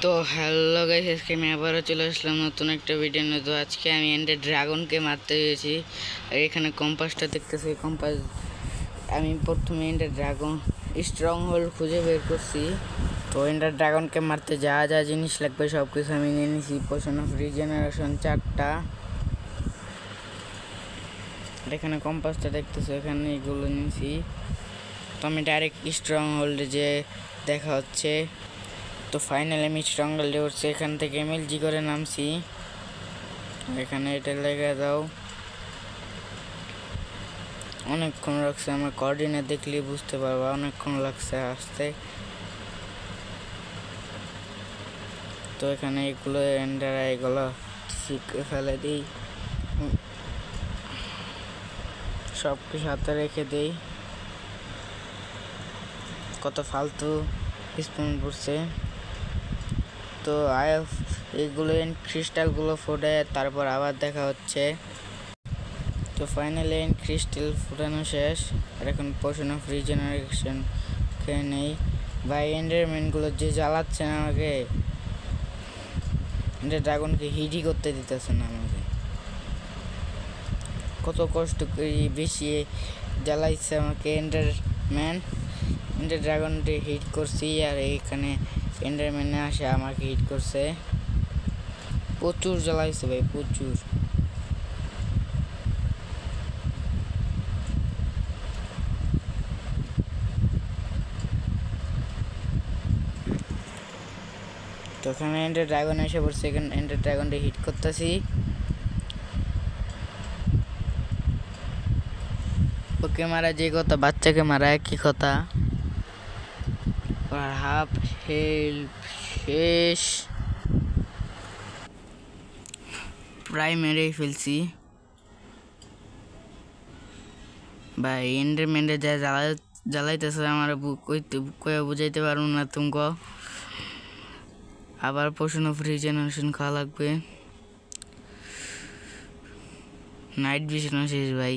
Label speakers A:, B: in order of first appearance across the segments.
A: তো hello guys, আজকে আমি আবারও চলে আসলাম নতুন একটা ভিডিও নিয়ে। তো আজকে আমি এন্ডার ড্রাগনকে মারতে গেছি। আর এখানে কম্পাসটা দেখতেছি, কম্পাস আমি প্রথমে এন্ডার ড্রাগন স্ট্রং হোল্ড খুঁজে বের করছি। তো এন্ডার ড্রাগনকে মারতে যা যা জিনিস লাগবে সব কিছু আমি নিয়ে নিয়েছি। পোশন অফ রিজেনারেশন 4টা। আর এখানে কম্পাসটা দেখতেছি, এখানে এগুলো নিয়েছি। তো আমি ডাইরেক্ট স্ট্রং হোল্ডে যে দেখা হচ্ছে। তো ফাইনালি আমি স্ট্রং হোল্ডে উঠছি, এখান থেকে এমএলজি করে নামছি। এখানে এটা লেগে দাও। অনেকক্ষণ লাগছে, আমার কোঅর্ডিনেট দেখলে বুঝতে পারবা অনেকক্ষণ লাগছে আসতে। তো এখানে এগুলো এন্ডারা এগুলো শিখে ফেলে দিই, সব কিছু হাতে রেখে দিই। কত ফালতু স্পুন পড়ছে। তো এগুলো ক্রিস্টালগুলো ফুটে তারপর আবার দেখা হচ্ছে। তো ফাইনালি ক্রিস্টাল ফুটানো শেষ। আর এখন পোশন অফ রিজেনারেশন খেয়ে নেই। ভাই এন্ডারম্যানগুলো যে জ্বালাচ্ছে না আমাকে, এন্ডার ড্রাগনকে হিটই করতে দিতেছে না আমাকে। কত কষ্ট করে বেশি জ্বালাইছে আমাকে এন্ডারম্যান। এন্ডার ড্রাগনটি হিট করছি, আর এইখানে এন্ডারম্যানে আসে আমাকে হিট করছে। প্রচুর জ্বালাইছে ভাই, প্রচুর। তো এখানে এন্ডার ড্রাগন এসে পড়ছে, এখানে এন্ডার ড্রাগনটি হিট করতেছি। ওকে মারা যে কথা, বাচ্চাকে মারা একই কথা। আর হাফ হেল্প শেষ, প্রায় মেরেই ফেলছি ভাই। এন্ডারম্যানটা যা জ্বালাইতেছে আমার কয়ে বুঝাইতে পারবো না তুমি। আবার পোশন অফ রিজেনারেশন খাওয়া লাগবে। নাইট ভিশন শেষ ভাই।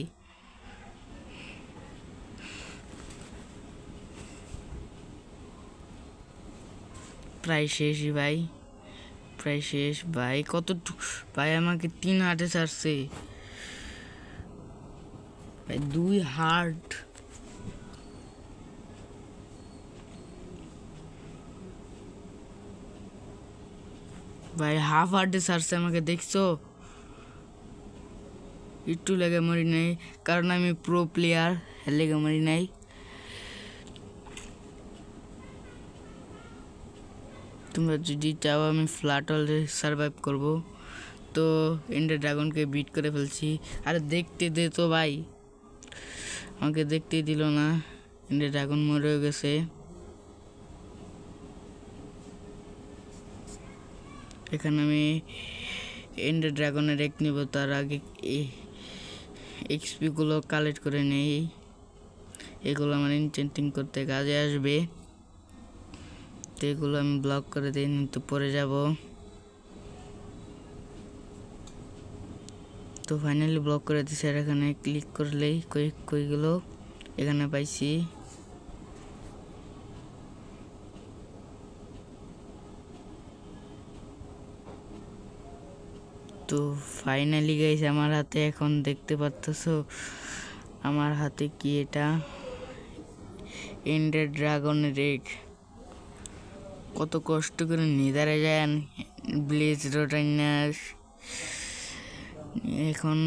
A: প্রায় শেষই ভাই, প্রায় শেষ ভাই। ভাই আমাকে 3 হার্টে ছাড়ছে ভাই, 2 হার্ট। ভাই হাফ হার্টে ছাড়ছে আমাকে, দেখছো? একটু লেগে মরি নাই, কারণ আমি প্রো প্লেয়ার, লেগে মরি নাই। তোমরা যদি চাও আমি ফ্ল্যাট হলে সার্ভাইভ করবো। তো এন্ডার ড্রাগনকে বিট করে ফেলছি। আর দেখতে দে তো ভাই, আমাকে দেখতেই দিল না। এন্ডার ড্রাগন মরেও গেছে। এখানে আমি এন্ডার ড্রাগনের এক নিব, তার আগে এক্সপিগুলো কালেক্ট করে নেই। এগুলো আমার এনচেন্টিং করতে কাজে আসবে। তো এগুলো আমি ব্লক করে দিই, তো পরে যাব। তো ফাইনালি ব্লক করে দিচ্ছি। আর এখানে ক্লিক করলেই কইগুলো এখানে পাইছি। তো ফাইনালি গাইস, আমার হাতে এখন দেখতে পারতেছো আমার হাতে কি, এটা এন্ডার ড্রাগনের এগ। কত কষ্ট করে নিদারে যান ব্লেজ রোটাইনার। এখন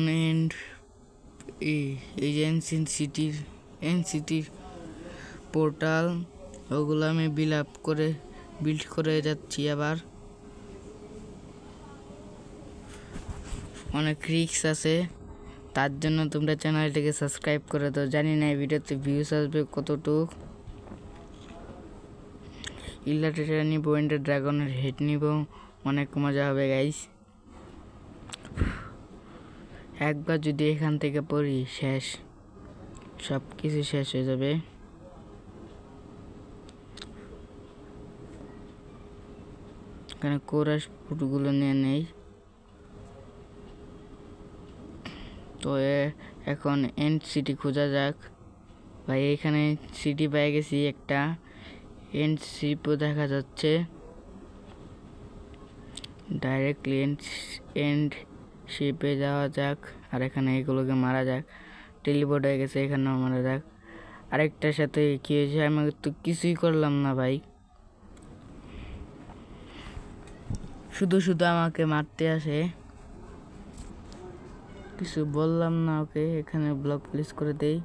A: এই যে এনসিটির পোর্টাল, ওগুলো আমি বিল্ড করে যাচ্ছি। আবার অনেক রিস্ক আছে, তার জন্য তোমরা চ্যানেলটাকে সাবস্ক্রাইব করে দাও। জানি না এই ভিডিওতে ভিউজ আসবে কতটুক। ইলাস্ট্রেটর নিব, এন্ডার ড্রাগনের হেড নিব, অনেক মজা হবে গাইস। একবার যদি এখান থেকে পড়ি শেষ, সব কিছু শেষ হয়ে যাবে। এখানে কোরাস ফুটগুলো নিয়ে নেই। তো এখন এন্ড সিটি খোঁজা যাক ভাই। এখানে সিটি পেয়ে গেছি একটা, এন্ড সিপও দেখা যাচ্ছে। ডাইরেক্টলি এন্ড শিপে যাওয়া যাক, আর এখানে এগুলোকে মারা যাক। টেলিপোর্ট হয়ে গেছে, এখানেও মারা যাক। আরেকটার সাথে কি হয়েছে, আমি তো কিছুই করলাম না ভাই, শুধু শুধু আমাকে মারতে আসে, কিছু বললাম না ওকে। এখানে ব্লক প্লেস করে দেই।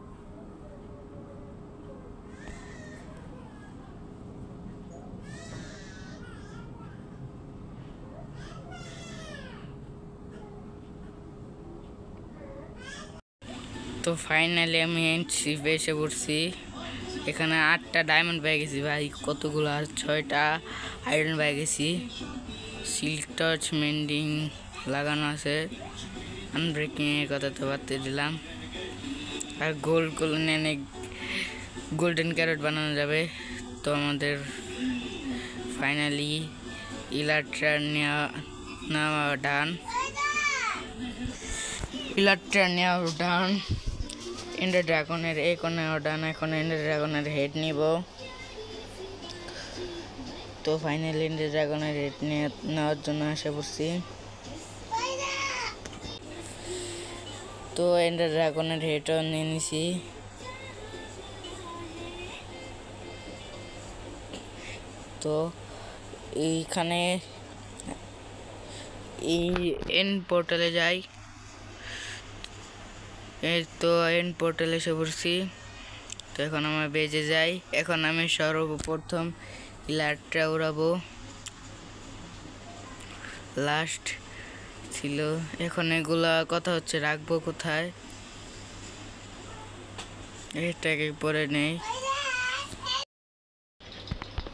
A: তো ফাইনালি আমি শিপে এসে পড়ছি। এখানে 8টা ডায়মন্ড পেয়ে গেছি ভাই, কতগুলো, আর 6টা আয়রন পেয়ে গেছি। সিল্ক টর্চ মেন্ডিং লাগানো আছে, আনব্রেকিং এর কথা তো বাড়তে দিলাম। আর গোল্ডেন ক্যারট বানানো যাবে। তো আমাদের ফাইনালি ইলাট্রার নেওয়া ডান, এন্ডার ড্রাগনের নেওয়া ডান। এখন এন্ডার ড্রাগনের হেড নিব। তো ফাইনালি এন্ডার ড্রাগনের হেড নেওয়ার জন্য এসে পড়ছি। তো এন্ডার ড্রাগনের হেডও নিয়ে নিছি। তো এইখানে এই এন্ড পোর্টালে যাই। তো এন্ড পোর্টালে এসে পড়ছি। তো এখন আমরা বেজে যাই। এখন আমি সর্বপ্রথম ইলাট্রা উড়াবো, লাস্ট ছিল। এখন এগুলা কথা হচ্ছে রাখবো কোথায়, এটাকে পরে নেই।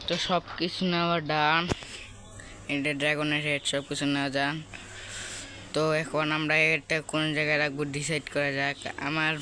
A: তো সব কিছু নেওয়া ডান, এটা ড্রাগনের হেড সব কিছু নেওয়া যান। তো এখন আমরা এটা কোন জায়গায় রাখবো ডিসাইড করা যাক। আমার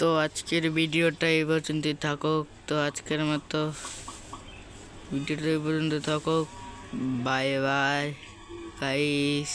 A: তো আজকের ভিডিওটা এই পর্যন্তই থাকুক। তো আজকের মতো ভিডিওটা এই পর্যন্ত থাকুক। Bye bye guys.